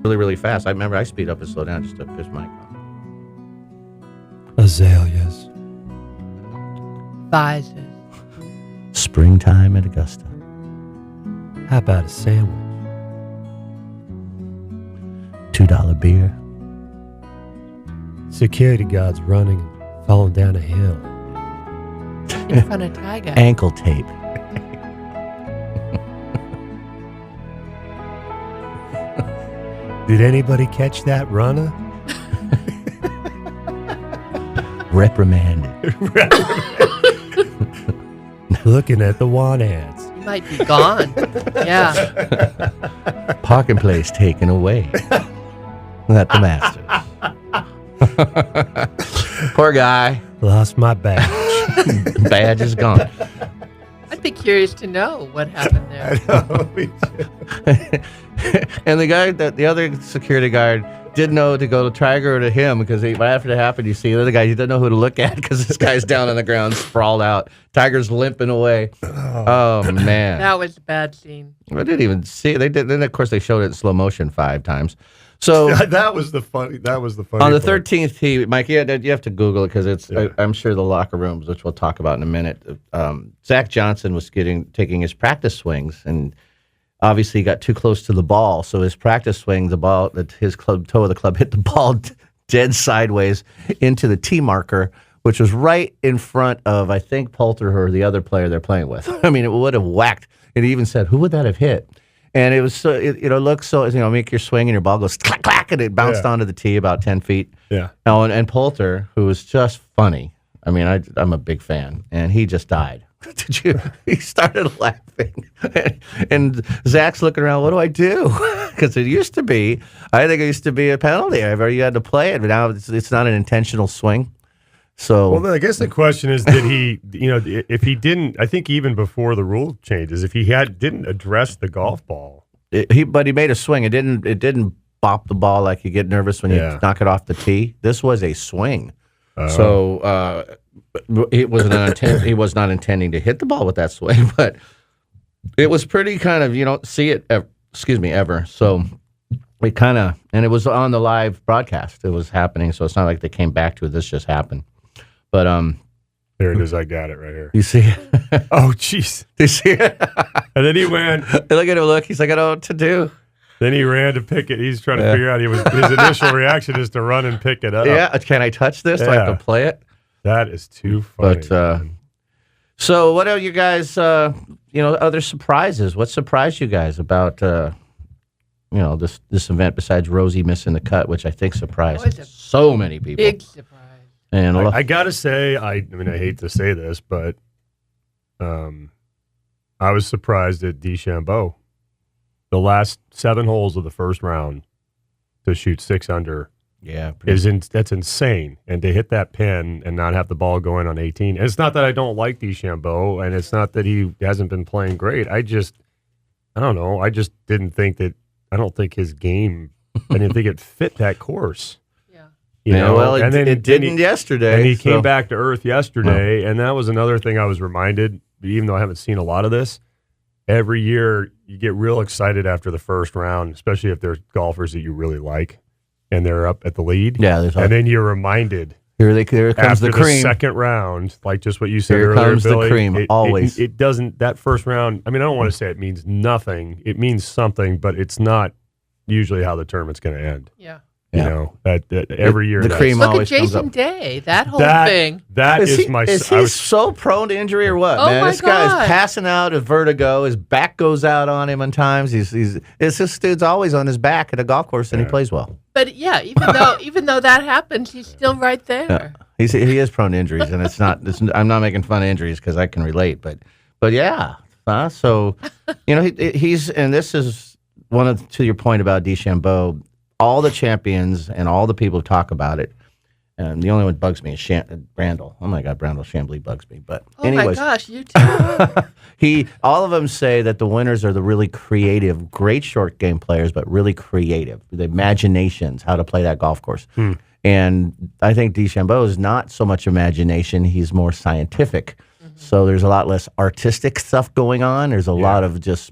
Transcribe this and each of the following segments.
really, really fast. I remember I speed up and slow down just to piss Mike off. Azaleas. Vises. Springtime at Augusta. How about a sandwich? $2 beer. Security guards running and falling down a hill. In front of Tiger. Ankle tape. Did anybody catch that runner? Reprimanded. Looking at the want ads. You might be gone. Yeah. Parking place taken away. At the Masters. Poor guy. Lost my badge. Badge is gone. I'd be curious to know what happened there. And the other security guard didn't know to go to Tiger or to him because right after it happened, you see the other guy, he didn't know who to look at because this guy's down on the ground, sprawled out. Tiger's limping away. Oh, man. That was a bad scene. I didn't even see it. They did. Then, of course, they showed it in slow motion 5 times. So that was the funny. On the 13th tee, Mike, you have to Google it because it's. Yeah. I'm sure the locker rooms, which we'll talk about in a minute. Zach Johnson was taking his practice swings, and obviously he got too close to the ball. So his practice swing, his toe of the club hit the ball dead sideways into the tee marker, which was right in front of, I think, Poulter or the other player they're playing with. I mean, it would have whacked. It even said, "Who would that have hit?" And it was so, looks so, make your swing and your ball goes clack, clack, and it bounced onto the tee about 10 feet. Yeah. Oh, and Poulter, who was just funny. I mean, I'm a big fan, and he just died. He started laughing. And Zach's looking around, what do I do? Because I think it used to be a penalty. You had to play it, but now it's not an intentional swing. So, well, then I guess the question is, did he, if he didn't, I think even before the rule changes, if he didn't address the golf ball. But he made a swing. It didn't bop the ball like you get nervous when you knock it off the tee. This was a swing. So he was not intending to hit the ball with that swing, but it was pretty kind of, you don't see it, ever. So it kind of, and it was on the live broadcast. It was happening. So it's not like they came back to it. This just happened. But there it is. I got it right here. You see it? Oh, jeez. You see it? And then he went. Look at him. Look. He's like, I don't know what to do. Then he ran to pick it. He's trying to figure out. His initial reaction is to run and pick it up. Yeah. Can I touch this? Do I have to play it? That is too funny. But so, what are you guys? Other surprises? What surprised you guys about? This event besides Rosie missing the cut, which I think surprised so many people. Big surprise. And I gotta say, I hate to say this, but I was surprised at DeChambeau. The last 7 holes of the first round to shoot 6 under, that's insane. And to hit that pin and not have the ball going on 18. And it's not that I don't like DeChambeau, and it's not that he hasn't been playing great. I don't know. I just didn't think that. I don't think his game. I didn't think it fit that course. Well, it didn't yesterday. And he came back to earth yesterday, and that was another thing I was reminded, even though I haven't seen a lot of this. Every year, you get real excited after the first round, especially if there's golfers that you really like, and they're up at the lead. Yeah, and then you're reminded. Here comes after the cream. The second round, like just what you said here earlier, comes Billy, the cream, always. It doesn't, that first round, I mean, I don't want to say it means nothing. It means something, but it's not usually how the tournament's going to end. Yeah. That every year. The cream always comes up. Look at Jason Day. That whole thing. Is he so prone to injury or what, man? This guy's passing out of vertigo. His back goes out on him on times. This dude's always on his back at a golf course, and he plays well. But even though that happens, he's still right there. Yeah. He is prone to injuries, and it's not. I'm not making fun of injuries because I can relate. But yeah. So he's, and this is to your point about DeChambeau. All the champions and all the people who talk about it, and the only one that bugs me is Brandel. Oh my God, Brandel Chambly bugs me. But anyways, my gosh, you too. All of them say that the winners are the really creative, great short game players, but really creative. The imaginations, how to play that golf course. And I think DeChambeau is not so much imagination; he's more scientific. So there's a lot less artistic stuff going on. There's a lot of just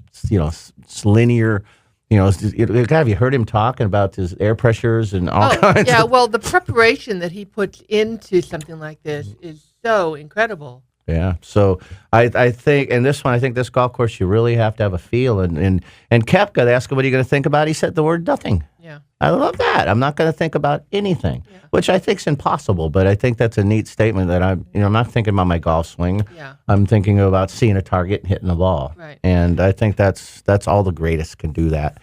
linear. have you heard him talking about his air pressures and all kinds yeah. of... Well, the preparation that he puts into something like this is so incredible. Yeah. So I think, and this one, I think this golf course, you really have to have a feel. And Koepka, they asked him, what are you going to think about? He said the word nothing. Yeah. I love that. I'm not going to think about anything, which I think is impossible. But I think that's a neat statement that I'm not thinking about my golf swing. Yeah. I'm thinking about seeing a target and hitting the ball. Right. And I think that's all the greatest can do that.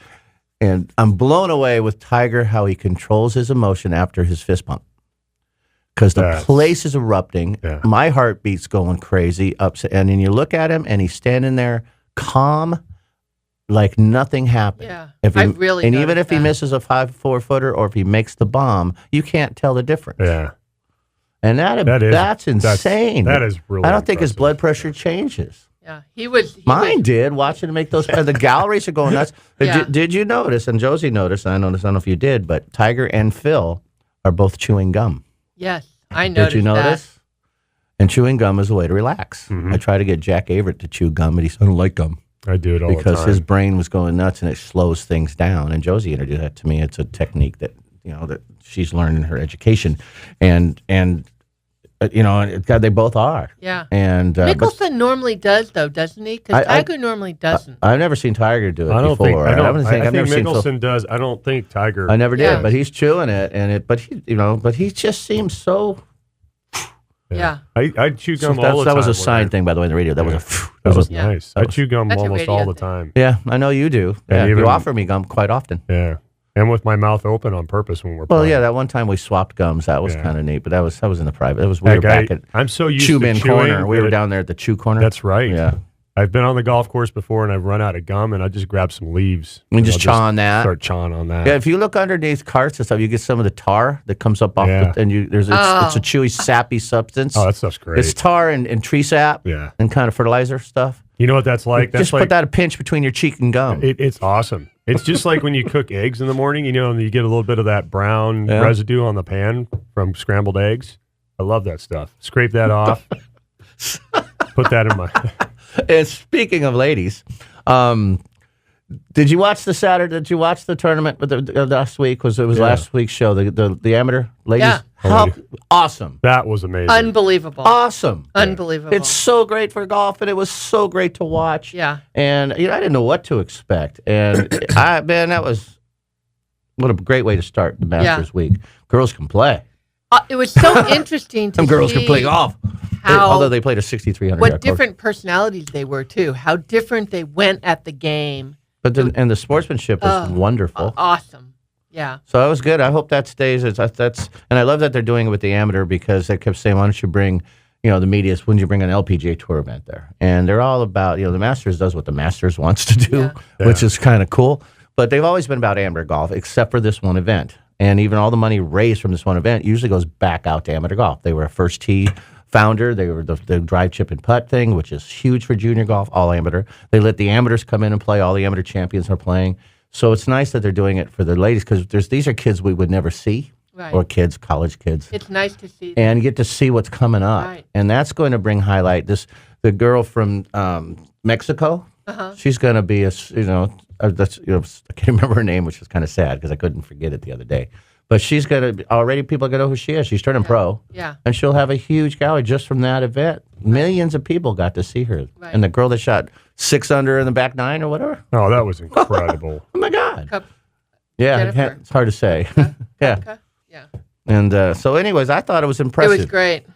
And I'm blown away with Tiger, how he controls his emotion after his fist bump. Because the place is erupting. Yeah. My heartbeat's going crazy, upset. And then you look at him, and he's standing there calm, like nothing happened. Yeah, I really. And even if that. he misses a 5-4-footer, or if he makes the bomb, you can't tell the difference. Yeah, and that's insane. That is really. I don't think his blood pressure changes. Yeah, he was. Mine did. Watching him make those. The galleries are going nuts. Yeah. Did you notice? And Josie noticed. And I noticed. I don't know if you did, but Tiger and Phil are both chewing gum. Yes, I noticed. Did you notice? That. And chewing gum is a way to relax. Mm-hmm. I tried to get Jack Averett to chew gum, but he said, I don't like gum. I do it all the time. Because his brain was going nuts, and it slows things down. And Josie introduced that to me. It's a technique that that she's learned in her education, and God, they both are. Yeah. And Mickelson normally does, though, doesn't he? Because Tiger normally doesn't. I've never seen Tiger do it I don't before. I think Mickelson does. I don't think Tiger. I never did, but he's chewing it, but he just seems so. Yeah. I chew gum all the time. That was a sign thing, by the way, in the radio. That was nice. I chew gum almost all the time. Yeah, I know you do. Yeah, you offer me gum quite often. Yeah. And with my mouth open on purpose when we're playing. Well, yeah, that one time we swapped gums. That was kind of neat, but that was in the private. We were back at I'm so used Chew to Min chewing Corner. We were down there at the Chew Corner. That's right. Yeah. I've been on the golf course before, and I've run out of gum, and I just grab some leaves. And just chaw on that. Start chawing on that. Yeah, if you look underneath carts and stuff, you get some of the tar that comes up off, it's a chewy, sappy substance. Oh, that stuff's great. It's tar and tree sap. Yeah. And kind of fertilizer stuff. You know what that's like? Just put that a pinch between your cheek and gum. It's awesome. It's just like when you cook eggs in the morning, and you get a little bit of that brown residue on the pan from scrambled eggs. I love that stuff. Scrape that off. Put that in my... And speaking of ladies, did you watch the Saturday? Did you watch the tournament with last week? It was last week's show, the amateur ladies? Yeah. How awesome. That was amazing. Unbelievable. Awesome. Unbelievable. It's so great for golf, and it was so great to watch. Yeah. And I didn't know what to expect. And that was what a great way to start the Masters week. Girls can play. It was so interesting to Some girls can play golf. Although they played a 6,300 what different personalities they were, too. How different they went at the game. But the sportsmanship was wonderful. Awesome. Yeah. So that was good. I hope that stays. And I love that they're doing it with the amateur, because they kept saying, why don't you bring, the media, when you bring an LPGA Tour event there? And they're all about, the Masters does what the Masters wants to do, which is kind of cool. But they've always been about amateur golf, except for this one event. And even all the money raised from this one event usually goes back out to amateur golf. They were a First Tee founder. They were the drive, chip, and putt thing, which is huge for junior golf, all amateur. They let the amateurs come in and play. All the amateur champions are playing. So it's nice that they're doing it for the ladies, because these are kids we would never see, or college kids. It's nice to see them. And get to see what's coming up. Right. And that's going to bring highlight. The girl from Mexico, she's going to be I can't remember her name, which is kind of sad because I couldn't forget it the other day. But she's going to already people are going to know who she is. She's turning pro. Yeah. And she'll have a huge gallery just from that event. Millions of people got to see her. Right. And the girl that shot 6 under in the back 9 or whatever. Oh, that was incredible. Oh my God. It's hard to say. Yeah. Yeah. And so anyways, I thought it was impressive. It was great.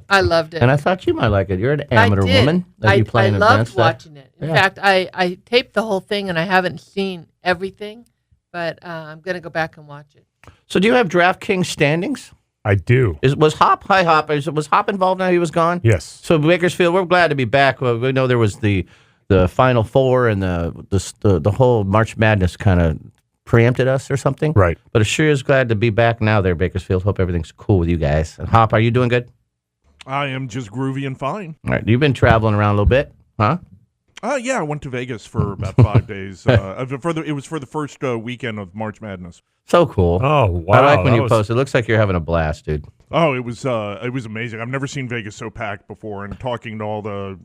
I loved it. And I thought you might like it. You're an amateur woman. You play in I loved events watching it. In fact, I taped the whole thing, and I haven't seen everything, but I'm going to go back and watch it. So do you have DraftKings standings? I do. Was Hop involved now he was gone? Yes. So Bakersfield, we're glad to be back. Well, we know there was the Final Four and the whole March Madness kind of preempted us or something. Right. But it sure is glad to be back now there, Bakersfield. Hope everything's cool with you guys. And Hop, are you doing good? I am just groovy and fine. All right. You've been traveling around a little bit, huh? Yeah, I went to Vegas for about 5 days. It was for the first weekend of March Madness. So cool. Oh, wow. I like when you post. It looks like you're having a blast, dude. Oh, it was amazing. I've never seen Vegas so packed before. And talking to all the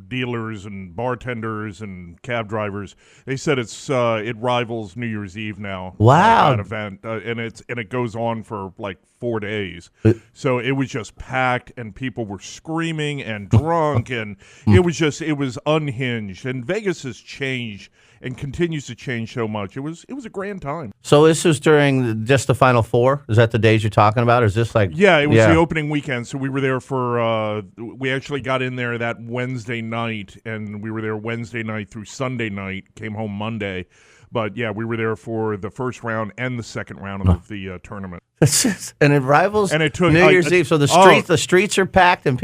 dealers and bartenders and cab drivers, they said it rivals New Year's Eve now. Wow. That event, and it goes on for like 4 days. So it was just packed, and people were screaming and drunk, and it was unhinged. And Vegas has changed and continues to change so much. It was a grand time. So this was during just the Final Four? Is that the days you're talking about? Or is this like... Yeah, it was the opening weekend. So we were there for... we actually got in there that Wednesday night, and we were there Wednesday night through Sunday night, came home Monday. But, yeah, we were there for the first round and the second round of the tournament. And it rivals And it took, New Year's Eve. So the streets are packed. And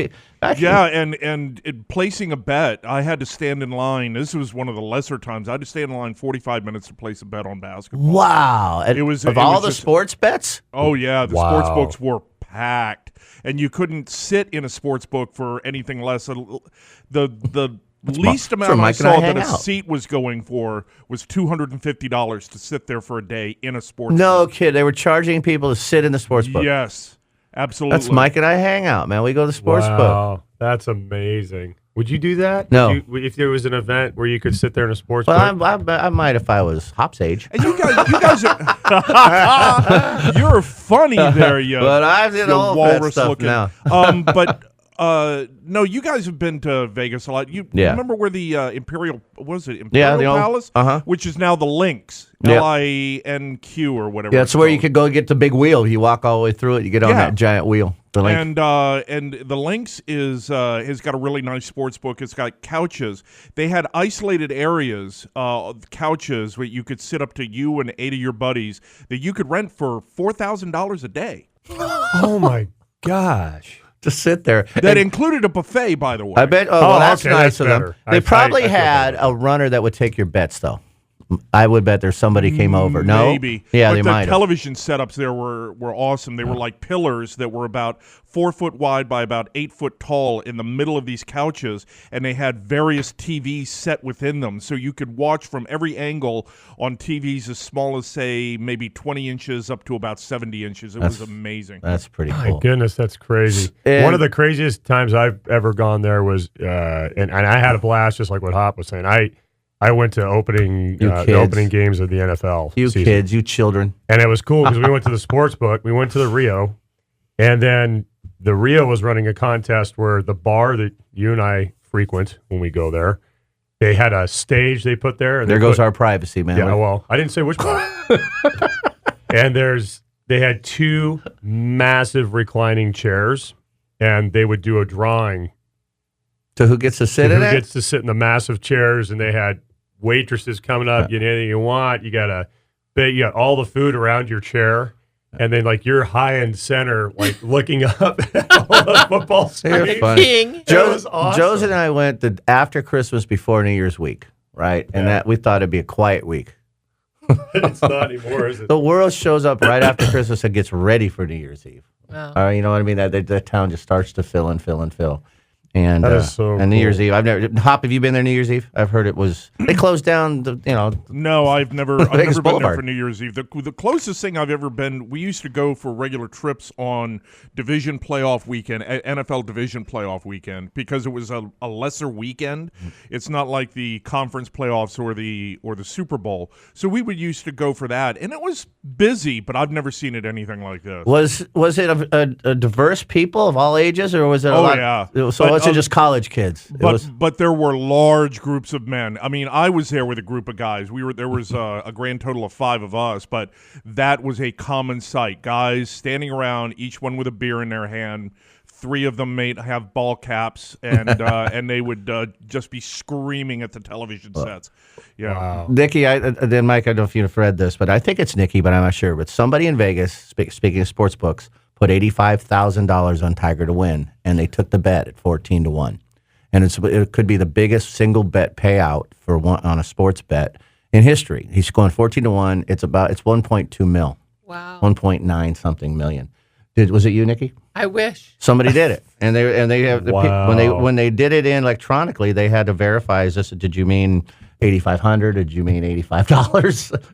placing a bet, I had to stand in line. This was one of the lesser times. I had to stand in line 45 minutes to place a bet on basketball. Wow. And It was sports bets? Oh, yeah. The Wow. sports books were packed. And you couldn't sit in a sports book for anything less. The least amount I saw that a seat was going for was $250 to sit there for a day in a sports No book. kid. They were charging people to sit in the sports book. Yes, absolutely. That's Mike and I hang out, man. We go to the sports book. Wow, that's amazing. Would you do that? No. If there was an event where you could sit there in a sports Well, book? I might if I was Hop's age. And you guys are you're funny there, you. But I'm in you all that walrus stuff looking. now. No, you guys have been to Vegas a lot. You remember where the Imperial the Palace, old- which is now the Lynx, Yeah. LINQ or whatever. Yeah, it's it's where you called. could go get the big wheel. You walk all the way through it. You get on Yeah. that giant wheel. The link. And the Lynx has got a really nice sports book. It's got couches. They had isolated areas, couches where you could sit up to you and 8 of your buddies that you could rent for $4,000 a day. Oh, my gosh. to sit there. That included a buffet, by the way. I bet. Oh, well, that's okay, nice that's of them. better. They probably I feel had better. a runner that would take your bets, though. I would bet there's somebody came over. No, Maybe. Yeah, but they the might. television setups there were awesome. They were like pillars that were about 4 foot wide by about 8 foot tall in the middle of these couches, and they had various TVs set within them, so you could watch from every angle on TVs as small as, say, maybe 20 inches up to about 70 inches. It was amazing. That's pretty My cool. goodness, that's crazy. And- One of the craziest times I've ever gone there was, and I had a blast, just like what Hop was saying. I went to the opening games of the NFL. You season. kids, you children. And it was cool because we went to the sports book. We went to the Rio, and then the Rio was running a contest where the bar that you and I frequent when we go there, they had a stage they put there. And There goes our privacy, man. Yeah, well, I didn't say which bar. And they had 2 massive reclining chairs, and they would do a drawing. So who gets to sit Who in it? gets to sit in the massive chairs, and they had waitresses coming up, get anything you want. You got all the food around your chair, and then like you're high in center, like looking up at all the football You're screens. funny. King. It was awesome. Joe's and I went after Christmas before New Year's week, right? And that we thought it'd be a quiet week. It's not anymore, is it? The world shows up right after Christmas and gets ready for New Year's Eve. Wow. You know what I mean? That town just starts to fill and fill and fill. And That is so and New Year's cool. Eve. I've never Hop. Have you been there New Year's Eve? I've heard it was they closed down. No, I've never Vegas been there Boulevard. for New Year's Eve. The closest thing I've ever been, we used to go for regular trips on division playoff weekend, NFL division playoff weekend, because it was a lesser weekend. It's not like the conference playoffs or the Super Bowl. So we would used to go for that, and it was busy, but I've never seen it anything like this. Was it a diverse people of all ages, or was it a lot? Yeah. So But, was it just college kids? But there were large groups of men. I mean, I was there with a group of guys. There was a grand total of 5 of us, but that was a common sight. Guys standing around, each one with a beer in their hand. 3 of them may have ball caps, and and they would just be screaming at the television sets. Yeah. Wow. Nikki, then Mike, I don't know if you've read this, but I think it's Nikki, but I'm not sure. But somebody in Vegas, speaking of sports books, put $85,000 on Tiger to win, and they took the bet at 14-1. And it could be the biggest single bet payout on a sports bet in history. He's going 14-1. It's 1.2 mil, Wow. 1.9 something million. Was it you, Nikki? I wish. Somebody did it, and they have Wow. when they did it in electronically, they had to verify. Did you mean $8,500? Did you mean $85?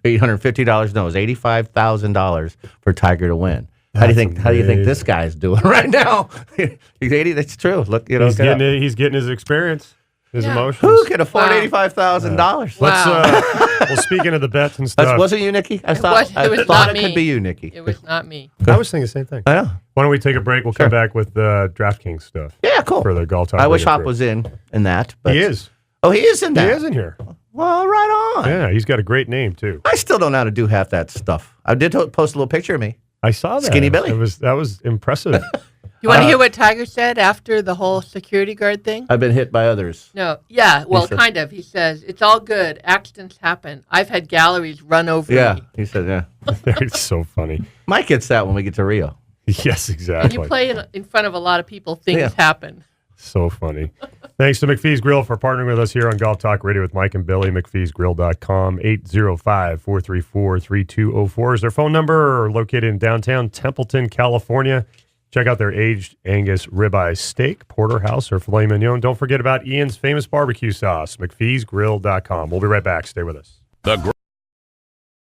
$850? No, it was $85,000 for Tiger to win. How do you think this guy's doing right now? He's 80. That's true. Look, he's getting his experience, his emotions. Who can afford $85,000? Well, speaking of the bets and stuff, wasn't you, Nikki? I thought it could be you, Nikki. It was not me. I was thinking the same thing. I know. Why don't we take a break? We'll come back with DraftKings stuff. Yeah, cool. For the Golf Talk. I wish Radio Hop crew. was in that. But He is. Oh, he is in that. He is in here. Well, right on. Yeah, he's got a great name too. I still don't know how to do half that stuff. I did post a little picture of me. I saw that. Skinny Billy. That was impressive. You want to hear what Tiger said after the whole security guard thing? I've been hit by others. No. Yeah, well, kind of. He says, it's all good. Accidents happen. I've had galleries run over me. He said, yeah. It's so funny. Mike gets that when we get to Rio. Yes, When exactly. you play in front of a lot of people, things happen. So funny. Thanks to McPhee's Grill for partnering with us here on Golf Talk Radio with Mike and Billy. McPhee'sGrill.com. 805-434-3204 is their phone number. Located in downtown Templeton, California. Check out their aged Angus ribeye steak, porterhouse, or filet mignon. Don't forget about Ian's famous barbecue sauce. McPhee'sGrill.com. We'll be right back. Stay with us.